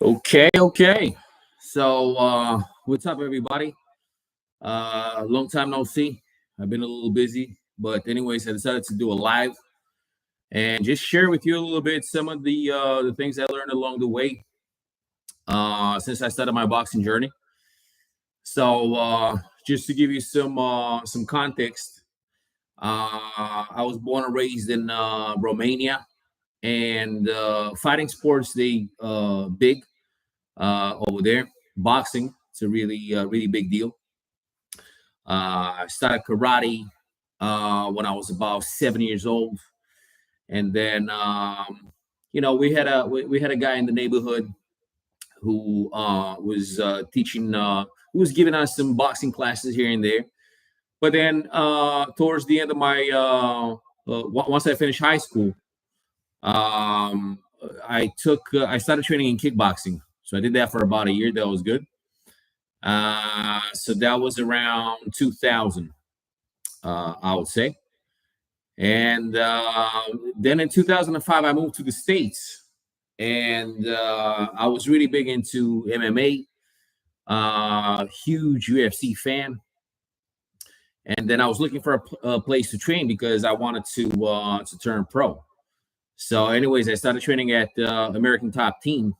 Okay. What's up, everybody? Long time no see. I've been a little busy, but anyways, I decided to do a live and just share with you a little bit some of the things I learned along the way since I started my boxing journey. Just to give you some context, I was born and raised in Romania, and fighting sports they big over there. Boxing, it's a really big deal. I started karate when I was about 7 years old, and then we had a guy in the neighborhood who was teaching, who was giving us some boxing classes here and there. But then towards the end of my once I finished high school, um, I started training in kickboxing. So I did that for about a year. That was good. So that was around 2000, I would say. And then in 2005, I moved to the States, and I was really big into MMA, huge UFC fan. And then I was looking for a place to train because I wanted to turn pro. So, anyways, I started training at American Top Team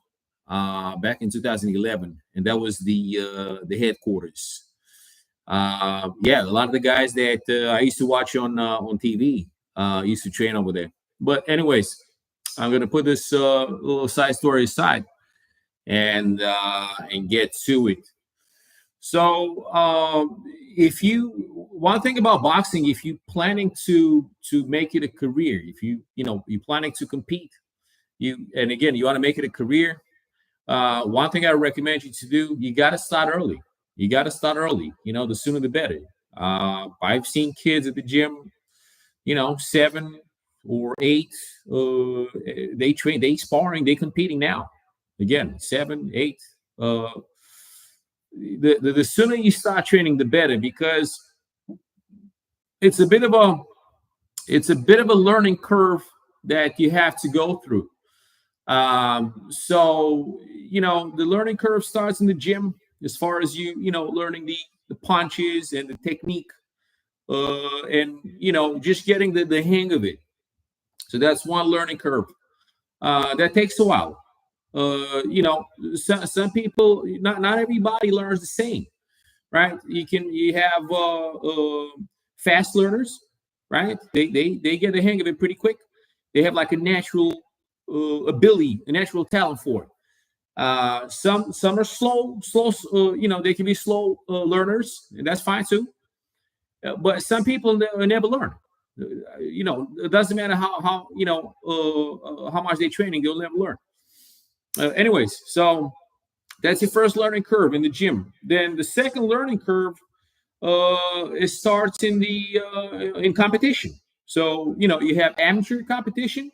back in 2011, and that was the headquarters. Yeah, a lot of the guys that I used to watch on TV used to train over there. But anyways, I'm gonna put this little side story aside and get to it. So, if you one thing about boxing, if you planning to make it a career, if you're planning to compete, and again you want to make it a career. One thing I recommend you to do, you got to start early. You got to start early. The sooner the better. I've seen kids at the gym, 7 or 8. They train, they sparring, they competing now. Again, 7, 8. The sooner you start training, the better, because it's a bit of a learning curve that you have to go through. The learning curve starts in the gym as far as learning the punches and the technique, and just getting the hang of it. So that's one learning curve. That takes a while. Some people, not everybody learns the same, right? You have fast learners, right? They get the hang of it pretty quick. They have like a natural ability, a natural talent for it. Some are slow. They can be slow learners, and that's fine too. But some people never learn. It doesn't matter how much they training, they'll never learn. Anyways, so that's your first learning curve in the gym. Then the second learning curve it starts in competition. So you have amateur competition,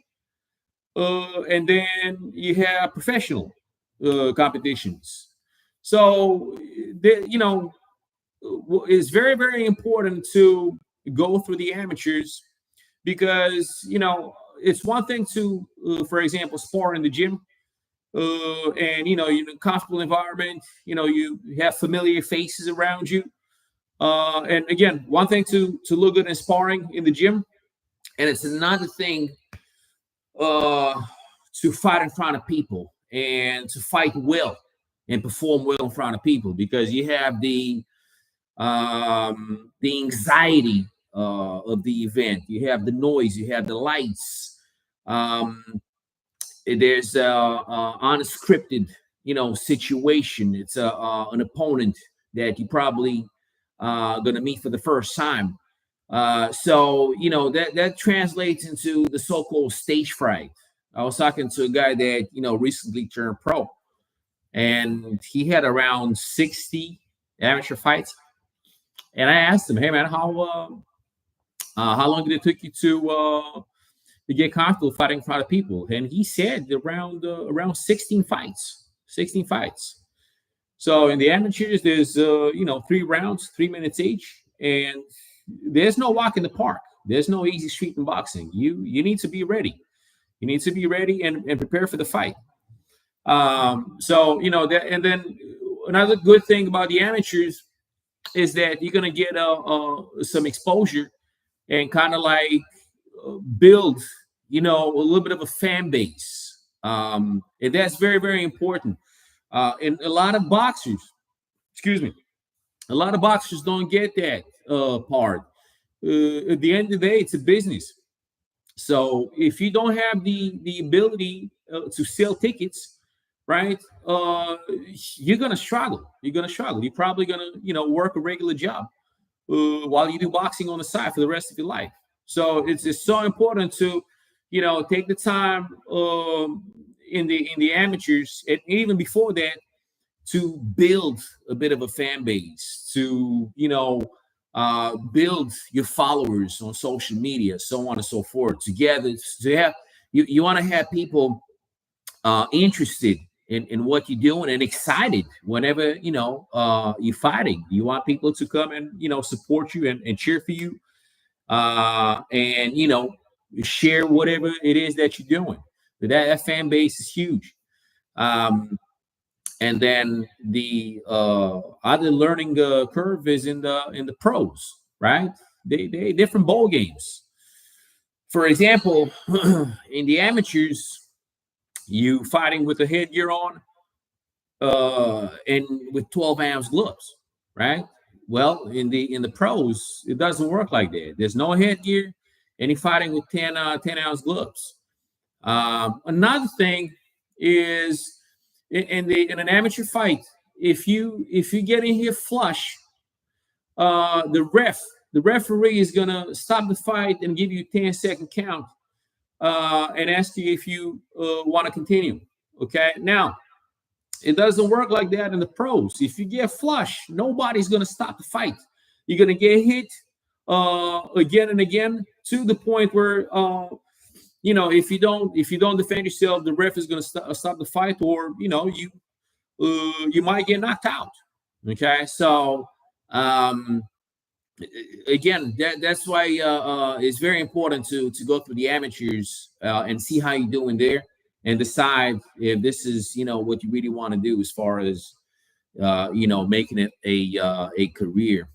and then you have professional competitions. So it's very, very important to go through the amateurs, because it's one thing to, for example, spar in the gym, and you're in a comfortable environment. You have familiar faces around you, and again, one thing to look good in sparring in the gym, and it's another thing to fight in front of people and to fight well and perform well in front of people, because you have the anxiety of the event. You have the noise, you have the lights. There's unscripted situation. It's an opponent that you probably gonna meet for the first time. That translates into the so-called stage fright. I was talking to a guy that recently turned pro, and he had around 60 amateur fights. And I asked him, "Hey man, how long did it take you to get comfortable fighting in front of people?" And he said around 16 fights. 16 fights. So in the amateurs, there's 3 rounds, 3 minutes each, and there's no walk in the park. There's no easy street in boxing. You need to be ready. You need to be ready and prepare for the fight. So that, and then another good thing about the amateurs is that you're gonna get some exposure and kind of like build, a little bit of a fan base, and that's very, very important. And a lot of boxers, excuse me, a lot of boxers don't get that part. At the end of the day, it's a business. So if you don't have the ability to sell tickets, right, you're gonna struggle. You're gonna struggle. You're probably gonna work a regular job while you do boxing on the side for the rest of your life. So it's so important to take the time in the amateurs, and even before that, to build a bit of a fan base, to build your followers on social media, so on and so forth. Together, to have you want to have people interested in what you're doing and excited whenever you're fighting. You want people to come and support you and cheer for you, and share whatever it is that you're doing. But that fan base is huge. And then the other learning curve is in the pros, right? They different ball games. For example, in the amateurs, you fighting with a headgear on, and with 12-ounce gloves, right? Well, in the pros, it doesn't work like that. There's no headgear, and you're fighting with 10-ounce gloves. Another thing is in an amateur fight, if you get in here flush, the referee is gonna stop the fight and give you a 10-second count, and ask you if you want to continue. Okay, now it doesn't work like that in the pros. If you get flush, nobody's gonna stop the fight. You're gonna get hit again and again, to the point where if you don't defend yourself, the ref is going to stop the fight, or you might get knocked out. Okay, so again, that's why it's very important to go through the amateurs and see how you're doing there, and decide if this is what you really want to do as far as making it a career.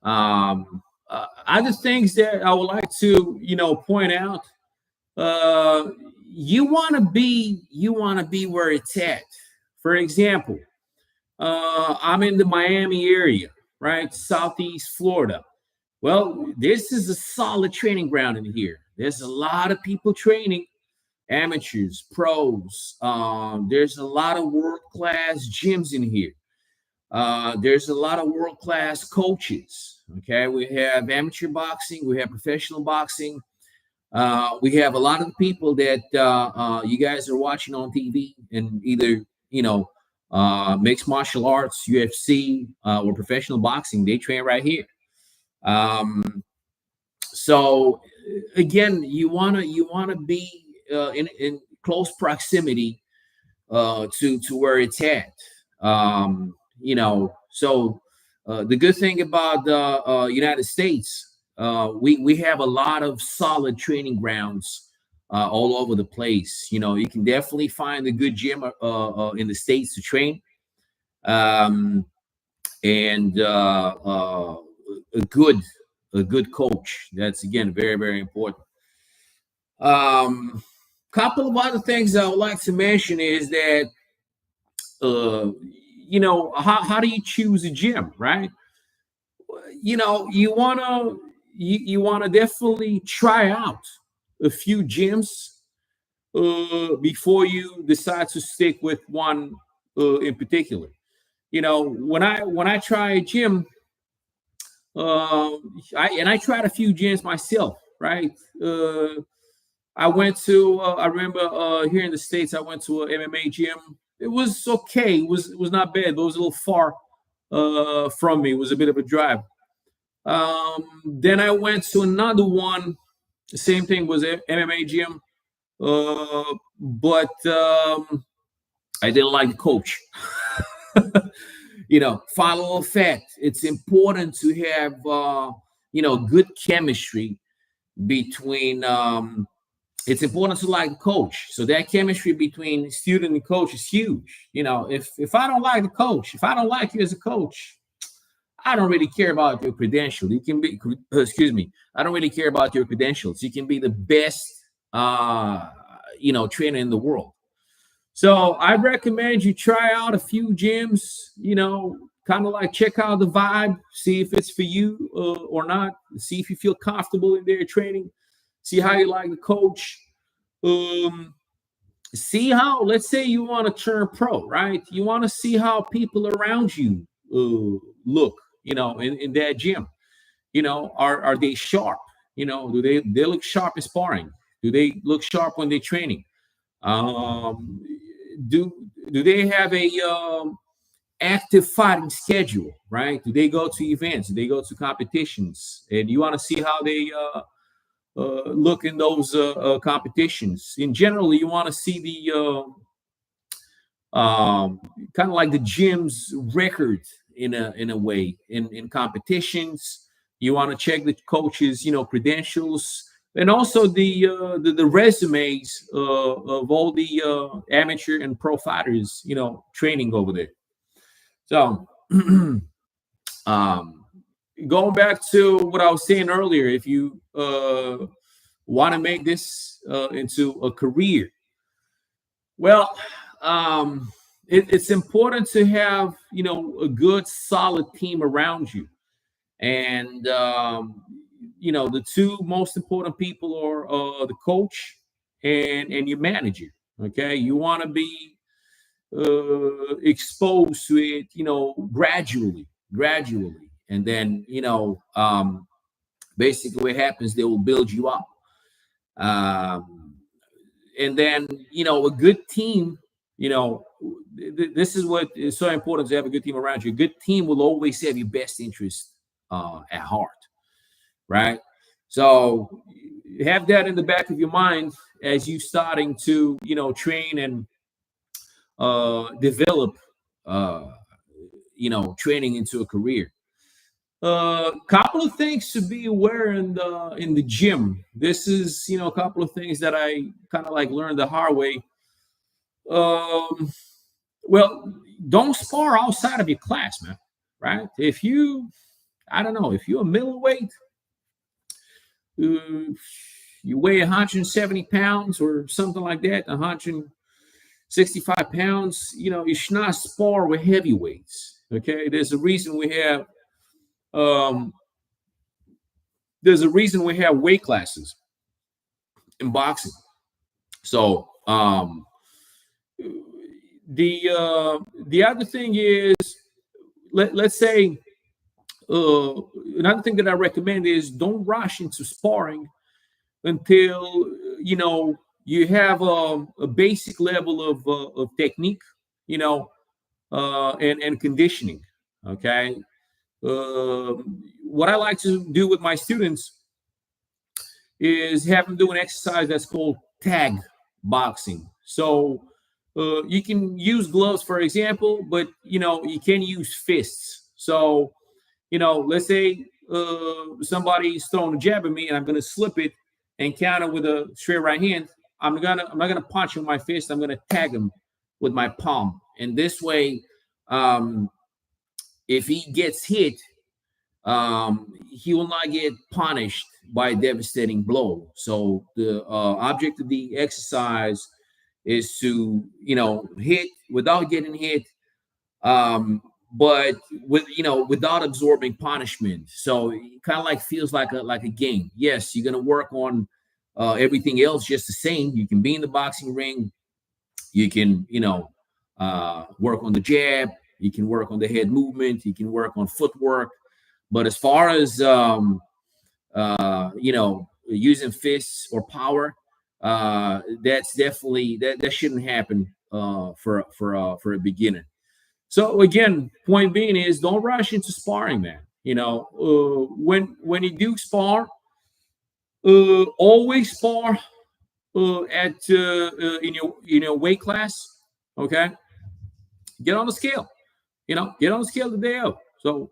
Other things that I would like to point out. You want to be where it's at. For example, I'm in the Miami area, right? Southeast Florida. Well, this is a solid training ground in here. There's a lot of people training, amateurs, pros. There's a lot of world-class gyms in here. There's a lot of world-class coaches. Okay, we have amateur boxing, we have professional boxing. We have a lot of the people that you guys are watching on TV, and either mixed martial arts, UFC, or professional boxing. They train right here. So again, you wanna be in close proximity to where it's at. So the good thing about the United States. We have a lot of solid training grounds all over the place. You can definitely find a good gym in the States to train, and a good coach. That's again very, very important. Couple of other things I would like to mention is that how do you choose a gym, right? You wanna definitely try out a few gyms before you decide to stick with one in particular. When I try a gym, I tried a few gyms myself, right? I remember here in the States, I went to an MMA gym. It was okay. It was not bad, but it was a little far from me. It was a bit of a drive. Then I went to another one. The same thing, was a MMA gym, but I didn't like the coach. Follow effect. It's important to have good chemistry between it's important to like the coach. So that chemistry between student and coach is huge. If I don't like the coach, if I don't like you as a coach, I don't really care about your credentials. You can be, excuse me, I don't really care about your credentials. You can be the best, trainer in the world. So I recommend you try out a few gyms, kind of like check out the vibe, see if it's for you or not, see if you feel comfortable in their training, see how you like the coach. See how, let's say you want to turn pro, right? You want to see how people around you look, in that gym. Are they sharp? Do they look sharp in sparring? Do they look sharp when they're training? Um, do do they have a active fighting schedule, right? Do they go to events? Do they go to competitions? And you want to see how they look in those competitions. In general, you want to see the kind of like the gym's record in a way in competitions. You want to check the coaches, credentials, and also the resumes of all the amateur and pro fighters, training over there. So, um, going back to what I was saying earlier, if you want to make this into a career, well, it's important to have a good, solid team around you, and the two most important people are the coach and your manager. Okay, you want to be exposed to it, gradually, and then basically what happens, they will build you up. Um, and then a good team, this is what is so important, to have a good team around you. A good team will always have your best interest at heart, right? So have that in the back of your mind as you starting to train and develop training into a career. Couple of things to be aware in the gym. This is a couple of things that I kind of like learned the hard way. Um, well, don't spar outside of your class, man. Right? If you, I don't know, if you're a middleweight, you weigh 170 pounds or something like that, 165 pounds, you should not spar with heavyweights. Okay, um, there's a reason we have weight classes in boxing. So the other thing is, let's say another thing that I recommend is don't rush into sparring until you have a basic level of technique, and conditioning. Okay, what I like to do with my students is have them do an exercise that's called tag boxing. So you can use gloves, for example, but you can use fists. So let's say somebody's throwing a jab at me, and I'm going to slip it and counter with a straight right hand. I'm not gonna punch him with my fist. I'm gonna tag him with my palm, and this way, if he gets hit, he will not get punished by a devastating blow. So the object of the exercise is to hit without getting hit, but without absorbing punishment. So it kind of like feels like a game. Yes, you're gonna work on everything else just the same. You can be in the boxing ring. You can work on the jab. You can work on the head movement. You can work on footwork. But as far as using fists or power, that's definitely that shouldn't happen for a beginner. So again, point being is don't rush into sparring, man. When you do spar, always spar at in your weight class. Okay, get on the scale. Get on the scale the day of. So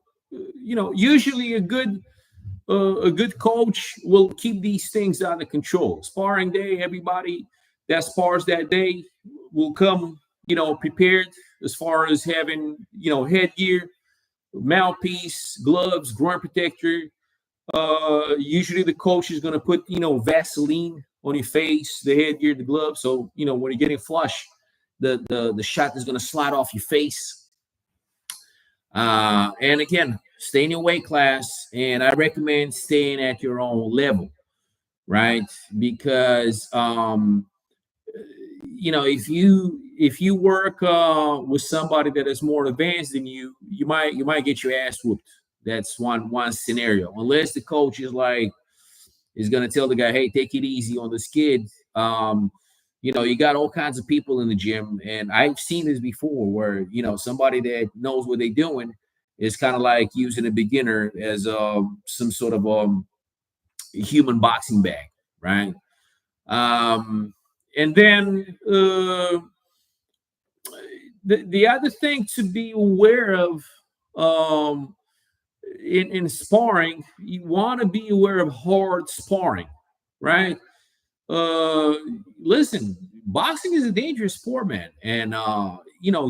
usually a good a good coach will keep these things under control. Sparring day, everybody that spars that day will come, prepared as far as having, headgear, mouthpiece, gloves, groin protector. Usually the coach is going to put, Vaseline on your face, the headgear, the gloves. So, when you're getting flush, the shot is going to slide off your face. And again, stay in your weight class, and I recommend staying at your own level, right? Because if you work with somebody that is more advanced than you, you might get your ass whooped. That's one scenario. Unless the coach is gonna tell the guy, hey, take it easy on this kid. You got all kinds of people in the gym, and I've seen this before where somebody that knows what they're doing is kind of like using a beginner as some sort of human boxing bag, right? And then the other thing to be aware of in sparring, you want to be aware of hard sparring, right? uh Listen, boxing is a dangerous sport, man, and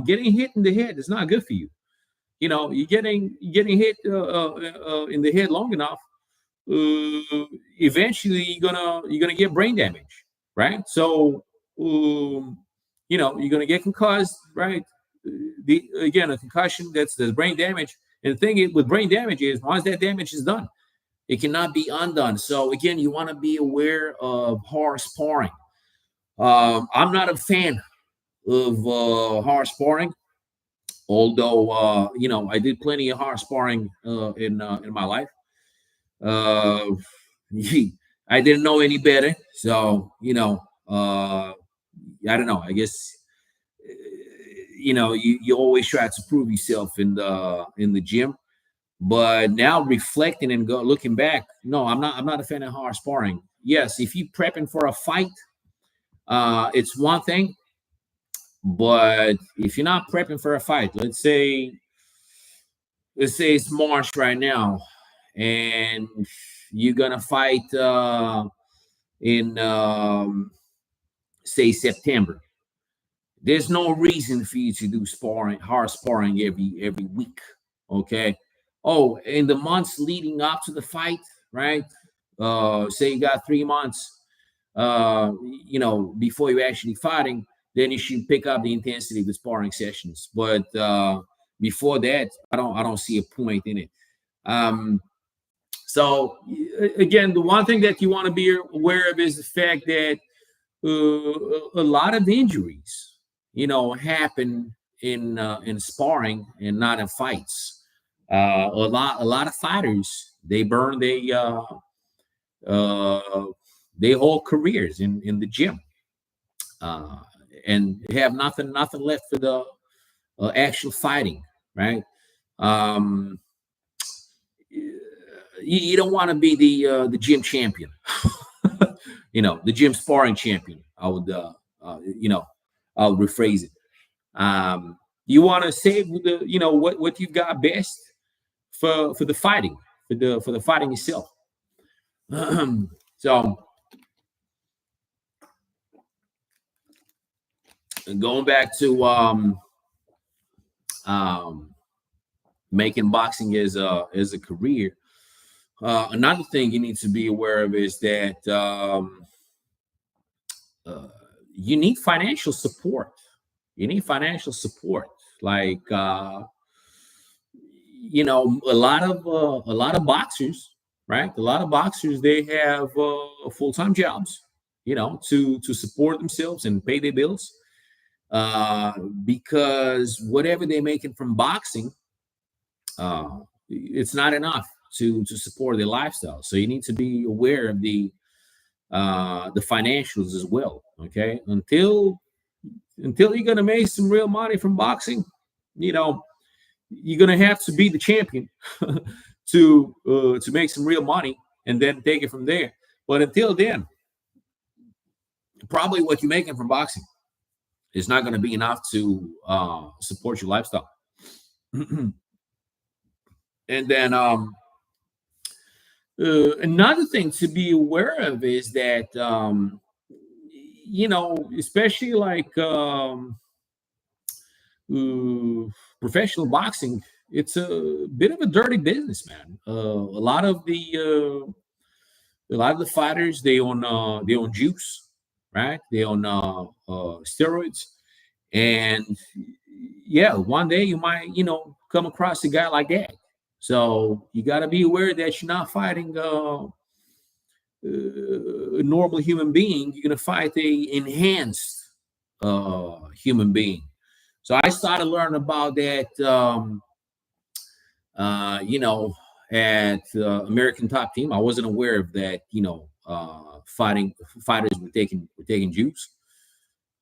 getting hit in the head is not good for you. You're getting hit in the head long enough, eventually you're gonna get brain damage, right? So you're gonna get concussed, right? Again, a concussion, that's brain damage. And the thing with brain damage is, once that damage is done, it cannot be undone. So again, you want to be aware of hard sparring. I'm not a fan of hard sparring, although I did plenty of hard sparring in my life. Uh, I didn't know any better, so I don't know. I guess you always try to prove yourself in the gym. But now reflecting and looking back, no, I'm not a fan of hard sparring. Yes, if you prepping for a fight, it's one thing. But if you're not prepping for a fight, let's say it's March right now, and you're gonna fight in say September. There's no reason for you to do hard sparring every week. Okay. Oh, in the months leading up to the fight, right? Say you got 3 months, before you're actually fighting, then you should pick up the intensity of the sparring sessions. But before that, I don't see a point in it. Um, so again, the one thing that you want to be aware of is the fact that a lot of injuries, happen in sparring and not in fights. A lot of fighters, they burn uh, their whole careers in the gym, uh, and have nothing left for the actual fighting, right? Um, you don't want to be the gym champion, the gym sparring champion. I'll rephrase it. You want to save what you've got best for the fighting, for the fighting itself. So going back to um, making boxing as a career, another thing you need to be aware of is that uh, you need financial support. You need financial support, like a lot of boxers, right? A lot of boxers, they have full-time jobs, to support themselves and pay their bills, because whatever they're making from boxing, it's not enough to support their lifestyle. So you need to be aware of the financials as well. Okay, until you're gonna make some real money from boxing, you're gonna have to be the champion to make some real money, and then take it from there. But until then, probably what you're making from boxing is not going to be enough to support your lifestyle. And then Another thing to be aware of is that especially like uh, professional boxing, it's a bit of a dirty business, man. A lot of the fighters, they own juice, right? They own steroids, and yeah, one day you might come across a guy like that. So you got to be aware that you're not fighting a normal human being. You're gonna fight a enhanced human being. So I started learning about that. You know, at American Top Team, I wasn't aware of that. Fighters were taking juice.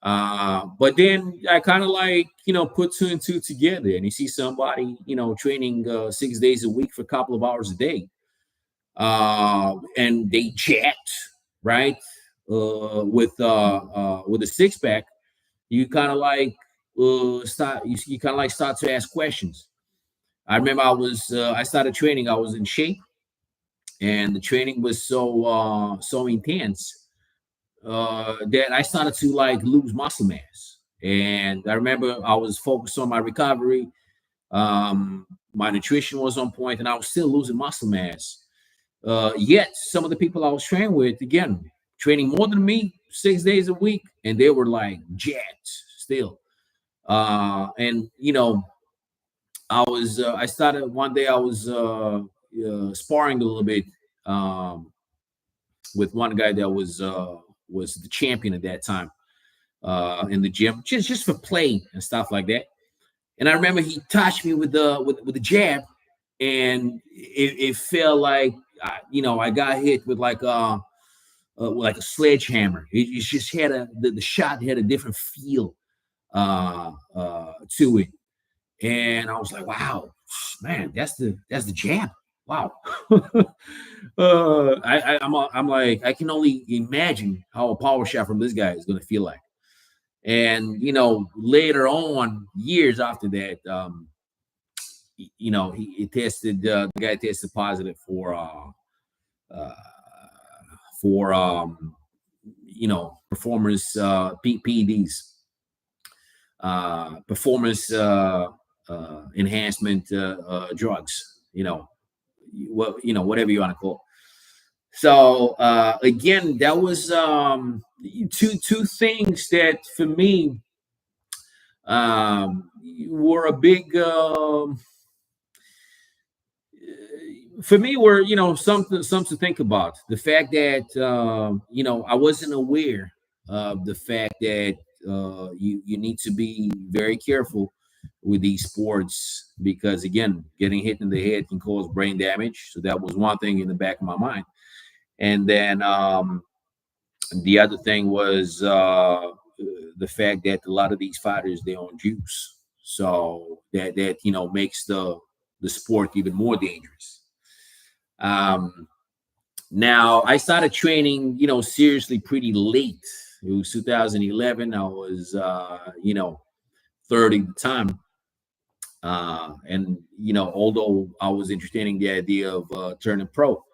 But then I kind of like put two and two together, and you see somebody training 6 days a week for a couple of hours a day, and they jacked right with a six pack. You kind of like you kind of like start to ask questions. I remember I started training. I was in shape, and the training was so intense that I started to like lose muscle mass. And I remember I was focused on my recovery. My nutrition was on point, and I was still losing muscle mass. Yet some of the people I was training with, again, training more than me 6 days a week, and they were like jacked still. And I started one day. I was sparring a little bit with one guy that was the champion at that time in the gym, just for play and stuff like that. And I remember he touched me with the jab, and it felt like I got hit with like a sledgehammer. It just had the shot had a different feel to it, and I was like, wow, man, that's the jab. Wow. I'm like, I can only imagine how a power shot from this guy is going to feel like. And later on, years after that, he tested the guy tested positive uh, for performance PEDs, performance enhancement drugs. Whatever you want to call. So again, that was two things that for me were a big for me were something to think about. The fact that I wasn't aware of the fact that you need to be very careful with these sports, because again, getting hit in the head can cause brain damage. So that was one thing in the back of my mind. And then the other thing was the fact that a lot of these fighters, they own juice, so that makes the sport even more dangerous. Now I started training, seriously pretty late. It was 2011. I was 30 at the time. And although I was entertaining the idea of turning pro,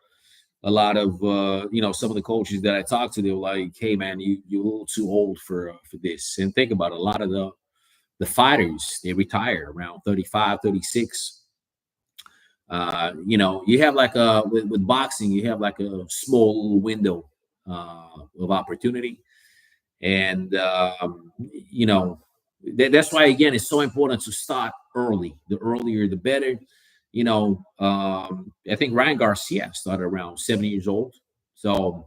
a lot of some of the coaches that I talked to, they were like, "Hey, man, you're a little too old for this." And think about it, a lot of the fighters, they retire around 35, 36. You have like with boxing, you have like a small little window of opportunity, and that's why again it's so important to start early. The earlier, the better. I think Ryan Garcia started around 7 years old. So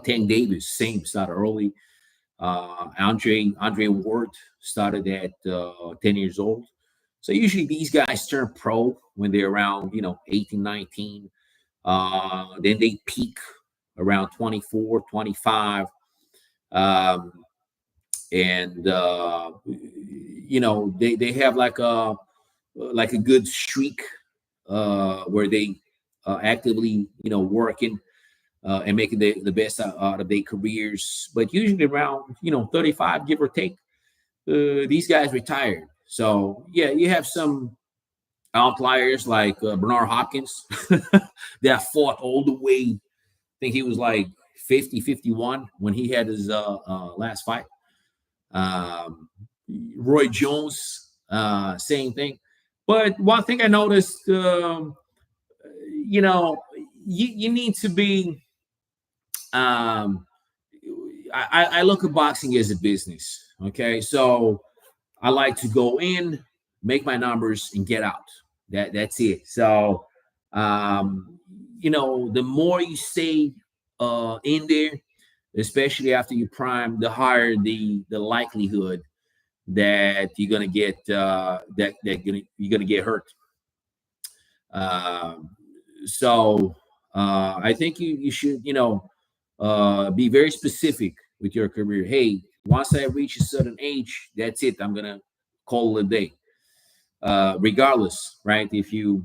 Tank Davis, same, started early. Andre Ward started at 10 years old. So usually these guys turn pro when they're around 18, 19. Then they peak around 24, 25. And they have like a good streak where they actively working and making the best out of their careers. But usually around 35, give or take, these guys retired. So yeah, you have some outliers like Bernard Hopkins that fought all the way. I think he was like 50, 51 when he had his last fight. Um, Roy Jones, same thing. But one thing I noticed, you know, you need to be. Um, I look at boxing as a business. Okay, so I like to go in, make my numbers, and get out. That's it. So, um, the more you stay in there, especially after you prime, the higher the likelihood that you're gonna get you're gonna get hurt. Um, so I think you should be very specific with your career. Hey, once I reach a certain age, that's it. I'm gonna call it a day. Regardless, right? If you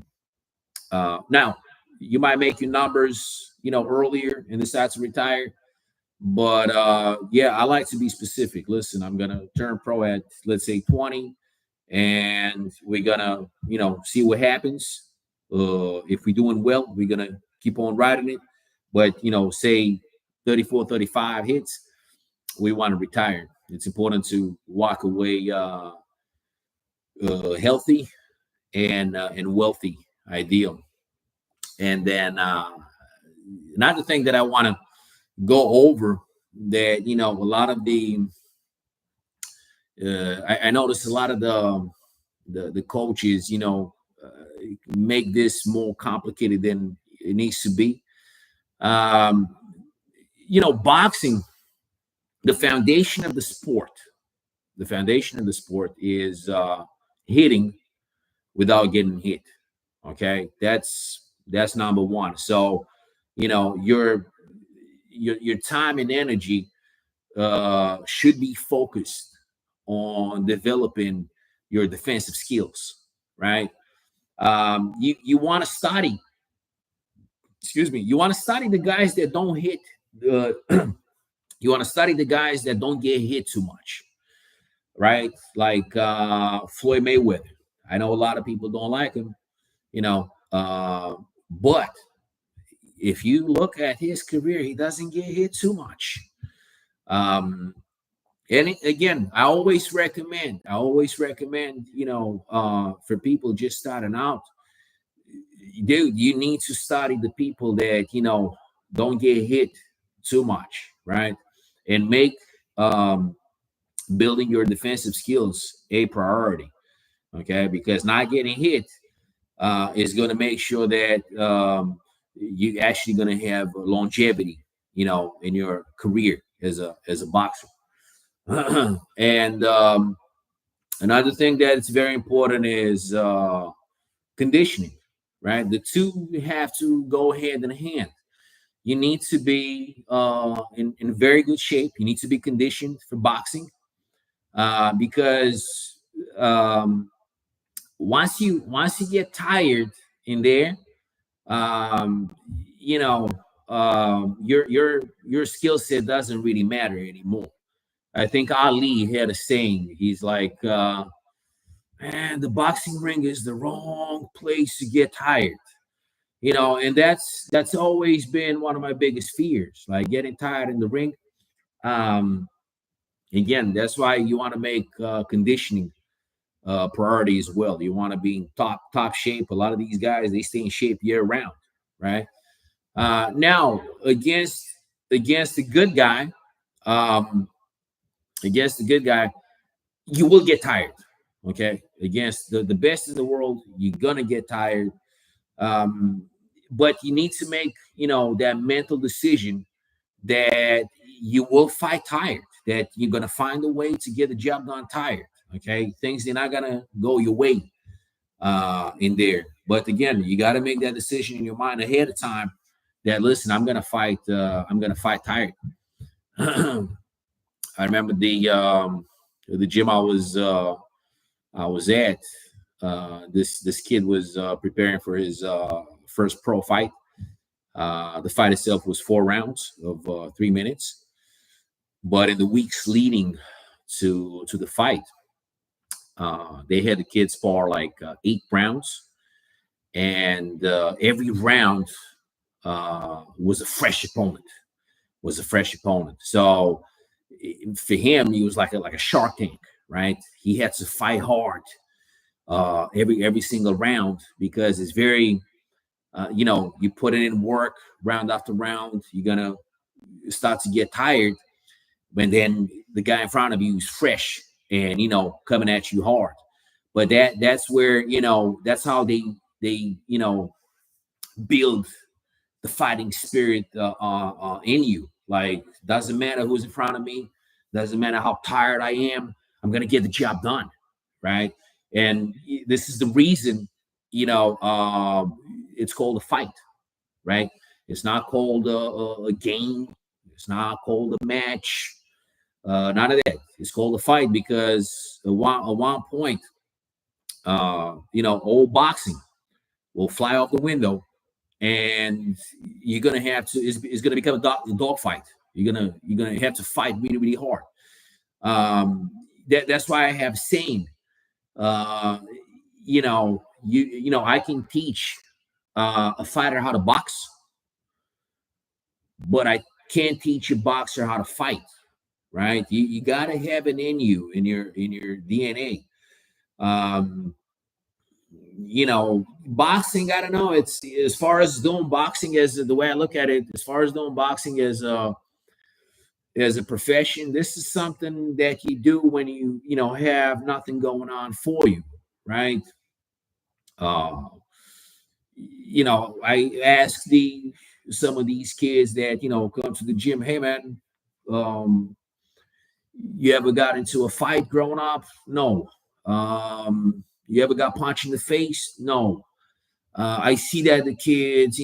now you might make your numbers, earlier and decide to retire. But yeah, I like to be specific. Listen, I'm gonna turn pro at, let's say, 20, and we're gonna, see what happens. If we're doing well, we're gonna keep on riding it. But say 34, 35 hits, we want to retire. It's important to walk away healthy and wealthy, ideal. And then another thing that I want to go over, that a lot of the I noticed a lot of the coaches, make this more complicated than it needs to be. um Boxing, the foundation of the sport, is hitting without getting hit. Okay, that's number one. So your time and energy should be focused on developing your defensive skills, right? You want to study, excuse me, you want to study the guys that don't hit. Uh, you want to study the guys that don't get hit too much, right? Like Floyd Mayweather. I know a lot of people don't like him, but if you look at his career, he doesn't get hit too much. Um, and again, I always recommend, for people just starting out, dude, you need to study the people that, don't get hit too much, right? And make um, building your defensive skills a priority, okay? Because not getting hit is going to make sure that you actually going to have longevity, in your career as a boxer. And another thing that is very important is conditioning, right? The two have to go hand in hand. You need to be in very good shape. You need to be conditioned for boxing because once you get tired in there, um, you know, your skill set doesn't really matter anymore. I think Ali had a saying. He's like, "Man, the boxing ring is the wrong place to get tired." And that's always been one of my biggest fears, like getting tired in the ring. Um, Again, that's why you want to make conditioning priority as well. You want to be in top shape. A lot of these guys, they stay in shape year round, right? Now against the good guy, um, against the good guy, you will get tired. Okay, against the best in the world, you're gonna get tired. Um, but you need to make that mental decision that you will fight tired, that you're gonna find a way to get the job done tired. Okay, things are not gonna go your way in there. But again, you got to make that decision in your mind ahead of time. That listen, I'm gonna fight. I'm gonna fight tired. I remember the gym I was at. This kid was preparing for his first pro fight. The fight itself was 4 rounds of 3 minutes, but in the weeks leading to the fight, they had the kids spar like 8 rounds. and every round was a fresh opponent. So for him, he was like a shark tank, right? He had to fight hard every single round because it's very you put it in work round after round, you're gonna start to get tired, but then the guy in front of you is fresh and coming at you hard. But that's where that's how they build the fighting spirit in you. Like, doesn't matter who's in front of me, doesn't matter how tired I am, I'm gonna get the job done, right? And this is the reason, it's called a fight, right? It's not called a game. It's not called a match. None of that. It's called a fight because at one point, old boxing will fly off the window, and you're gonna have to. It's gonna become a dog fight. You're gonna have to fight really really hard. That's why I have saying, I can teach a fighter how to box, but I can't teach a boxer how to fight. Right? You got to have it in you, in your DNA. Boxing. I don't know. It's as far as doing boxing as the way I look at it. As far as doing boxing as a profession, this is something that you do when you have nothing going on for you, right? Uh, I ask some of these kids that come to the gym, hey man, um, you ever got into a fight growing up? No. You ever got punched in the face? No. I see that the kids,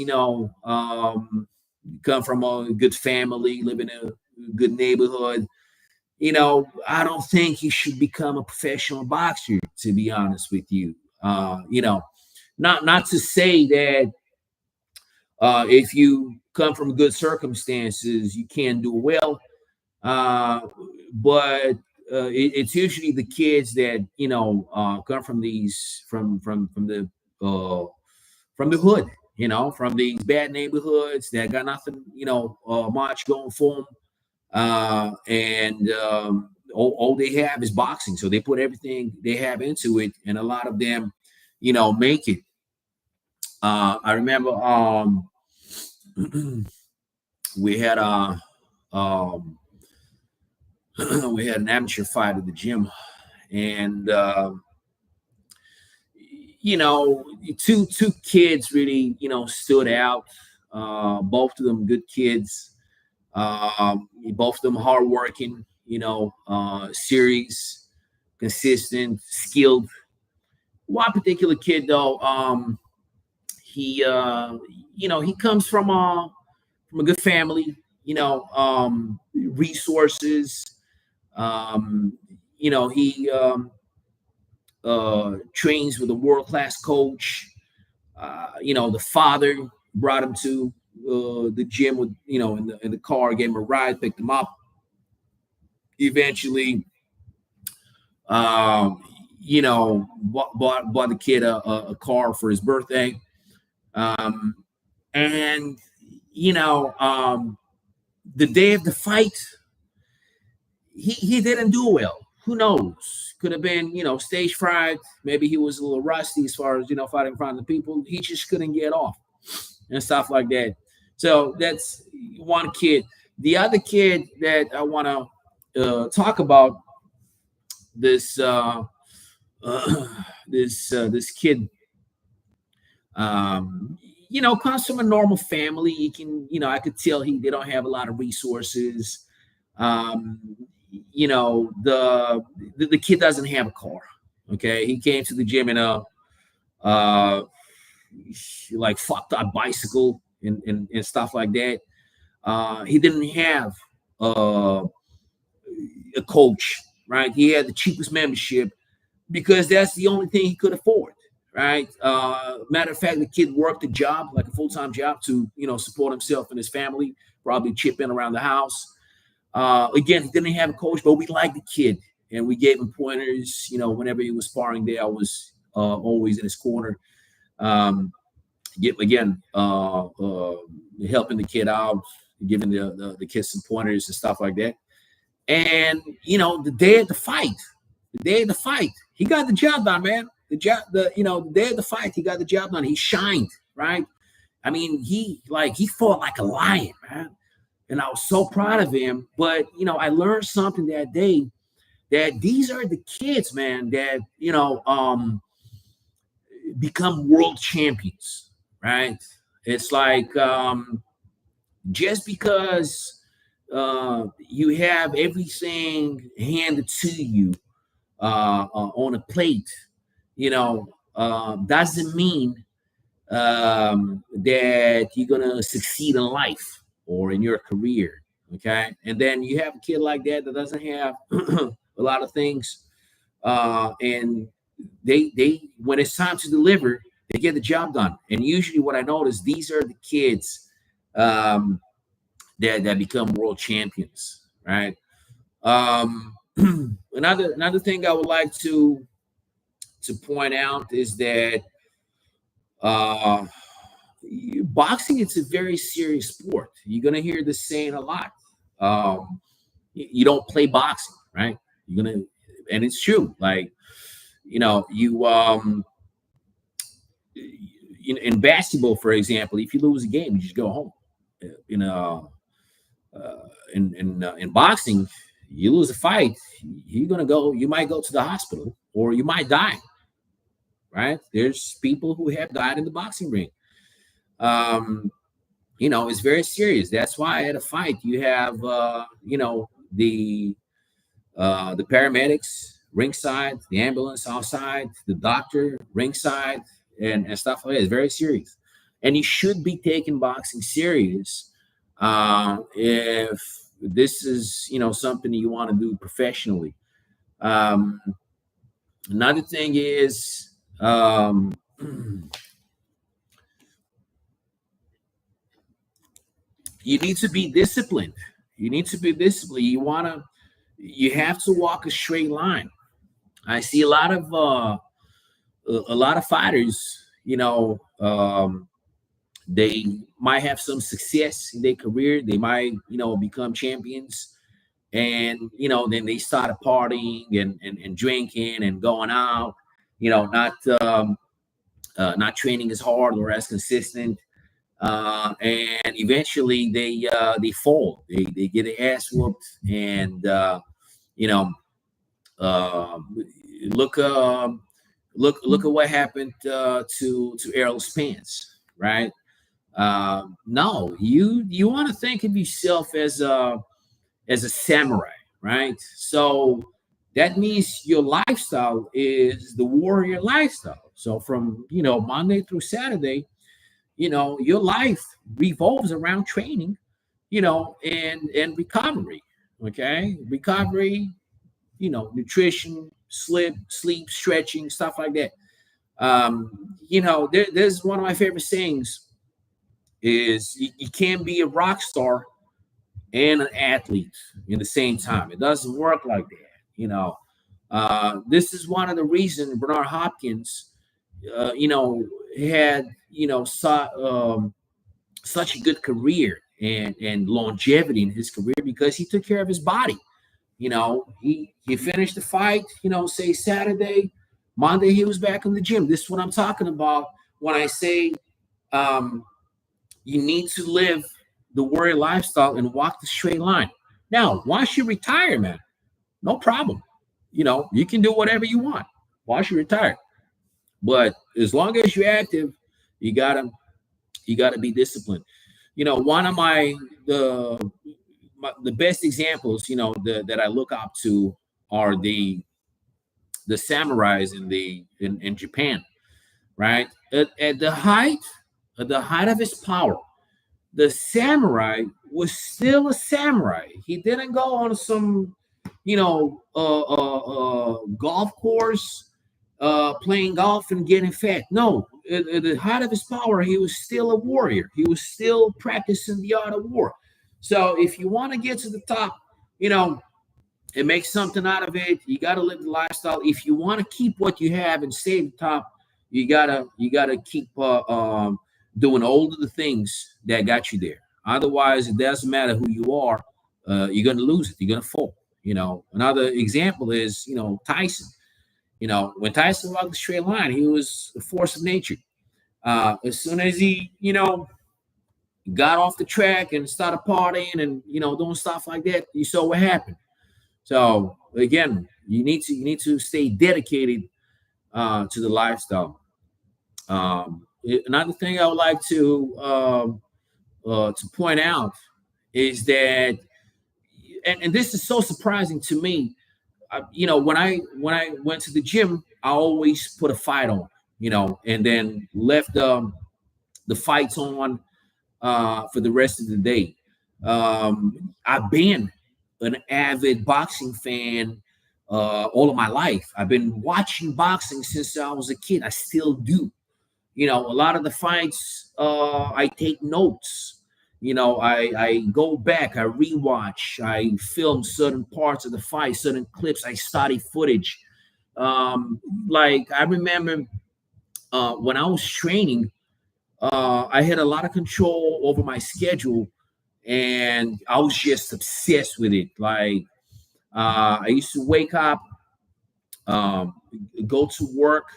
come from a good family, live in a good neighborhood. I don't think you should become a professional boxer, to be honest with you. Not to say that if you come from good circumstances, you can do well. But it's usually the kids that come from these uh, from the hood, from these bad neighborhoods that got nothing, much going for them, and all they have is boxing, so they put everything they have into it, and a lot of them, make it. I remember we had um, we had an amateur fight at the gym, and two kids really stood out. Both of them good kids. Both of them hardworking. Serious, consistent, skilled. One particular kid though, he comes from a good family. Resources. He trains with a world class coach. The father brought him to the gym with in the car, gave him a ride, picked him up. Eventually, bought the kid a car for his birthday, and the day of the fight, he didn't do well. Who knows? Could have been, stage fright. Maybe he was a little rusty as far as, fighting in front of the people. He just couldn't get off and stuff like that. So that's one kid. The other kid that I want to talk about, this this kid, comes from a normal family. He can, I could tell they don't have a lot of resources. Um, the kid doesn't have a car. Okay, he came to the gym in a like fucked up bicycle and stuff like that. He didn't have a coach, right? He had the cheapest membership because that's the only thing he could afford, right? Matter of fact, the kid worked a job, like a full-time job, to support himself and his family, probably chip in around the house. Again, he didn't have a coach, but we liked the kid and we gave him pointers. Whenever he was sparring there, I was always in his corner. Get again, helping the kid out, giving the kid some pointers and stuff like that. And the day of the fight, he got the job done, man. The day of the fight, he got the job done. He shined, right? I mean, he fought like a lion, man. And I was so proud of him. But I learned something that day, that these are the kids, man, that become world champions, right? It's like just because you have everything handed to you on a plate, doesn't mean that you're gonna succeed in life or in your career. Okay, and then you have a kid like that doesn't have a lot of things, and they when it's time to deliver, they get the job done. And usually, what I notice, these are the kids that become world champions, right? Another thing I would like to point out is that boxing, it's a very serious sport. You're gonna hear this saying a lot. You don't play boxing, right? And it's true. Like in basketball, for example, if you lose a game, you just go home. In boxing, you lose a fight, you might go to the hospital or you might die, right? There's people who have died in the boxing ring. It's very serious. That's why at a fight you have the paramedics ringside, the ambulance outside, the doctor ringside, and stuff like that. It's very serious, and you should be taking boxing serious if this is something you want to do professionally. Another thing is you need to be disciplined. You have to walk a straight line. I see a lot of fighters, they might have some success in their career. They might, become champions, and then they started partying and drinking and going out, not training as hard or as consistent, and eventually they fall. They get their ass whooped, and look at what happened to Errol Spence, right? No, you want to think of yourself as a samurai, right? So that means your lifestyle is the warrior lifestyle. So from Monday through Saturday, your life revolves around training, and recovery. Okay, recovery, nutrition, sleep, stretching, stuff like that. There's one of my favorite sayings is you can't be a rock star and an athlete in the same time. It doesn't work like that. This is one of the reasons Bernard Hopkins, had such a good career and longevity in his career, because he took care of his body. He finished the fight, say Saturday, Monday he was back in the gym. This is what I'm talking about when I say you need to live the warrior lifestyle and walk the straight line. Now, once you retire, man, no problem. You can do whatever you want once you retire. But as long as you're active, you gotta be disciplined. One of the best examples, that I look up to are the samurais in Japan, right? At the height of his power, the samurai was still a samurai. He didn't go on some, golf course, playing golf and getting fat. No, at the height of his power, he was still a warrior. He was still practicing the art of war. So if you want to get to the top, and make something out of it, you got to live the lifestyle. If you want to keep what you have and stay at the top, you gotta keep doing all of the things that got you there. Otherwise, it doesn't matter who you are, you're going to lose it. You're going to fall. Another example is, Tyson. When Tyson walked the straight line, he was a force of nature. As soon as he, got off the track and started partying and, doing stuff like that, you saw what happened. So again, you need to stay dedicated to the lifestyle. Another thing I would like to point out is that, and this is so surprising to me. When I went to the gym, I always put a fight on, and then left the fights on for the rest of the day. I've been an avid boxing fan all of my life. I've been watching boxing since I was a kid. I still do. A lot of the fights, I take notes. I go back, I rewatch, I film certain parts of the fight, certain clips, I study footage. Like I remember when I was training, I had a lot of control over my schedule, and I was just obsessed with it. Like I used to wake up, um, go to work.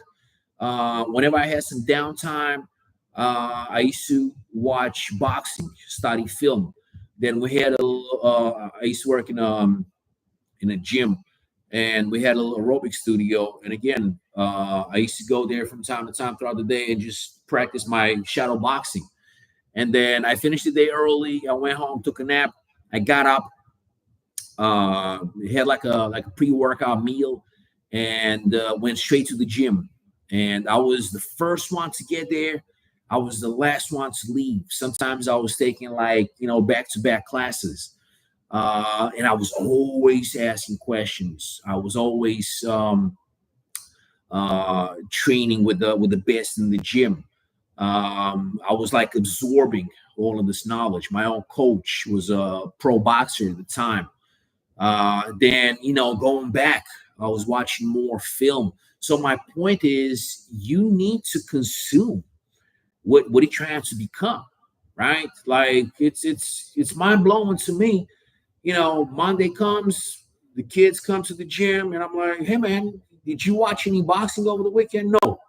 Whenever I had some downtime, I used to watch boxing, study film. Then we had I used to work in a gym, and we had a little aerobic studio. And again, I used to go there from time to time throughout the day and just practice my shadow boxing. And then I finished the day early. I went home, took a nap. I got up, had like a pre-workout meal, and went straight to the gym. And I was the first one to get there. I was the last one to leave. Sometimes I was taking like back-to-back classes, and I was always asking questions. I was always training with the best in the gym. I was like absorbing all of this knowledge. My own coach was a pro boxer at the time. Then, going back, I was watching more film. So my point is, you need to consume what you're trying to become, right? Like it's mind blowing to me. Monday comes, the kids come to the gym, and I'm like, hey man, did you watch any boxing over the weekend? No.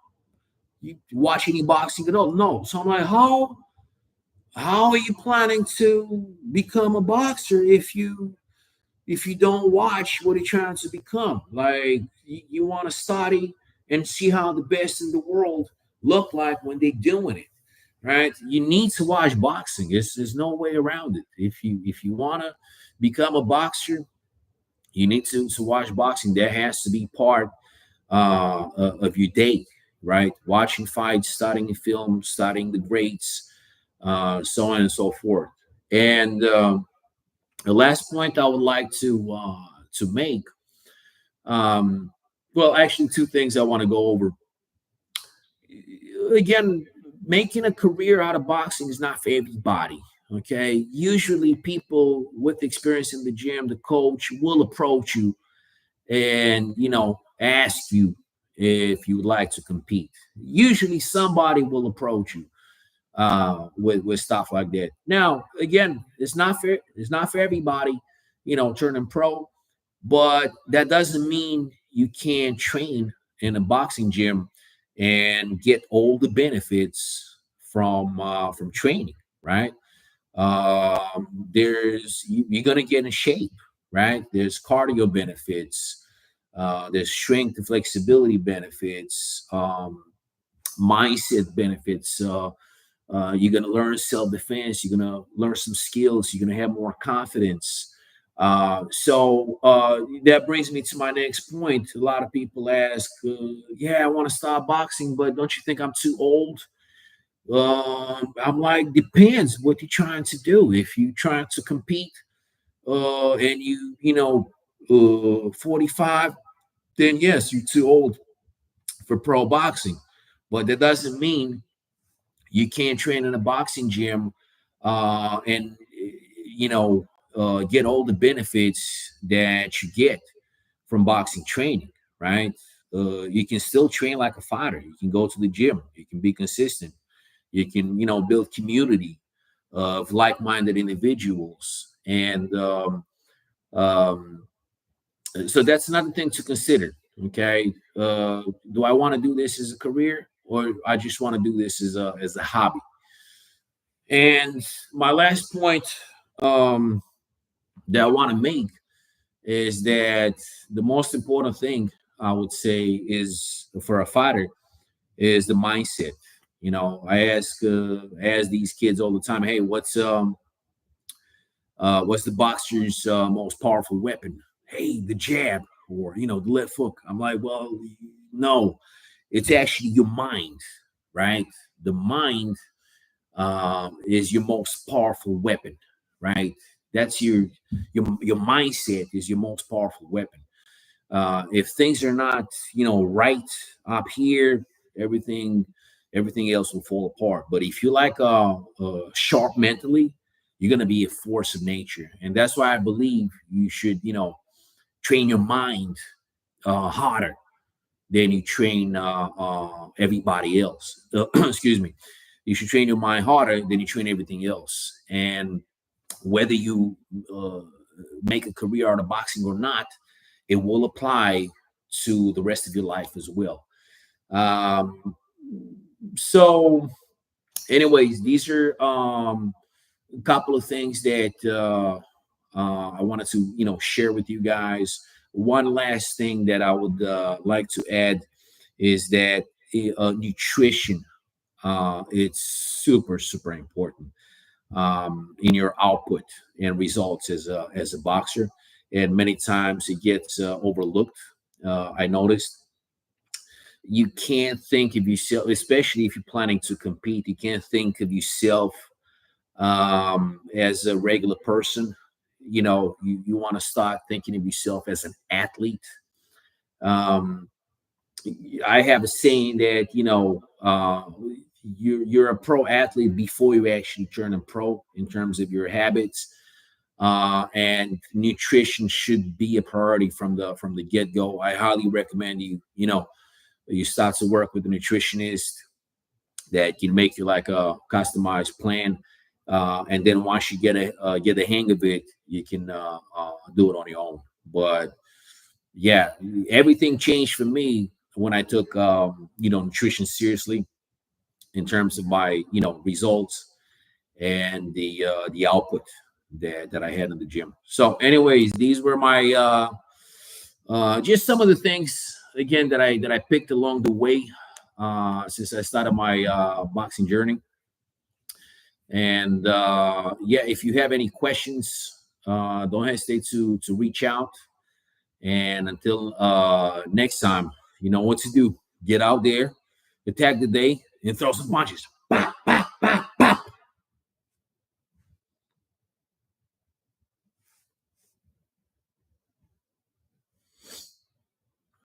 You watch any boxing at all? No. So I'm like, how are you planning to become a boxer if you don't watch what you're trying to become? Like you want to study and see how the best in the world look like when they're doing it, right? You need to watch boxing. There's no way around it. If you want to become a boxer, you need to watch boxing. That has to be part of your day, right? Watching fights, studying the film, studying the greats, so on and so forth. And the last point I would like to make, um, well, actually, two things I want to go over. Again, making a career out of boxing is not for everybody. Okay, usually people with experience in the gym, the coach will approach you and ask you if you would like to compete. Usually, somebody will approach you with stuff like that. Now, again, it's not for everybody, turning pro, but that doesn't mean you can't train in a boxing gym and get all the benefits from training, right? You're gonna get in shape, right? There's cardio benefits, there's strength and flexibility benefits, mindset benefits. You're going to learn self-defense. You're going to learn some skills. You're going to have more confidence. So that brings me to my next point. A lot of people ask, yeah, I want to start boxing, but don't you think I'm too old? I'm like, depends what you're trying to do. If you're trying to compete and 45, then yes, you're too old for pro boxing. But that doesn't mean you can't train in a boxing gym and get all the benefits that you get from boxing training, right? You can still train like a fighter. You can go to the gym. You can be consistent. You can, build community of like-minded individuals, and um, so that's another thing to consider. Okay, do I want to do this as a career, or I just want to do this as a hobby? And my last point that I want to make is that the most important thing I would say is for a fighter is the mindset. I ask these kids all the time, hey, what's the boxer's most powerful weapon? Hey, the jab, or the left hook. I'm like, well, no, it's actually your mind, right? The mind is your most powerful weapon, right? That's your mindset is your most powerful weapon. If things are not, right up here, everything everything else will fall apart. But if you like sharp mentally, you're gonna be a force of nature, and that's why I believe you should, train your mind harder than you train everybody else. Excuse me. You should train your mind harder than you train everything else. And whether you make a career out of boxing or not, it will apply to the rest of your life as well. Um, so, anyways, these are a couple of things that I wanted to, share with you guys. One last thing that I would like to add is that nutrition, it's super, super important in your output and results as a boxer. And many times it gets overlooked. I noticed you can't think of yourself, especially if you're planning to compete. You can't think of yourself as a regular person. You want to start thinking of yourself as an athlete. Um, I have a saying that you're a pro athlete before you actually turn a pro in terms of your habits, and nutrition should be a priority from the get go. I highly recommend you start to work with a nutritionist that can make you like a customized plan, and then once you get the hang of it, you can do it on your own. But yeah, everything changed for me when I took nutrition seriously in terms of my results and the output that I had in the gym. So, anyways, these were my just some of the things again that I picked along the way since I started my boxing journey. And yeah, if you have any questions, don't hesitate to reach out. And until next time, you know what to do. Get out there, attack the day, and throw some punches.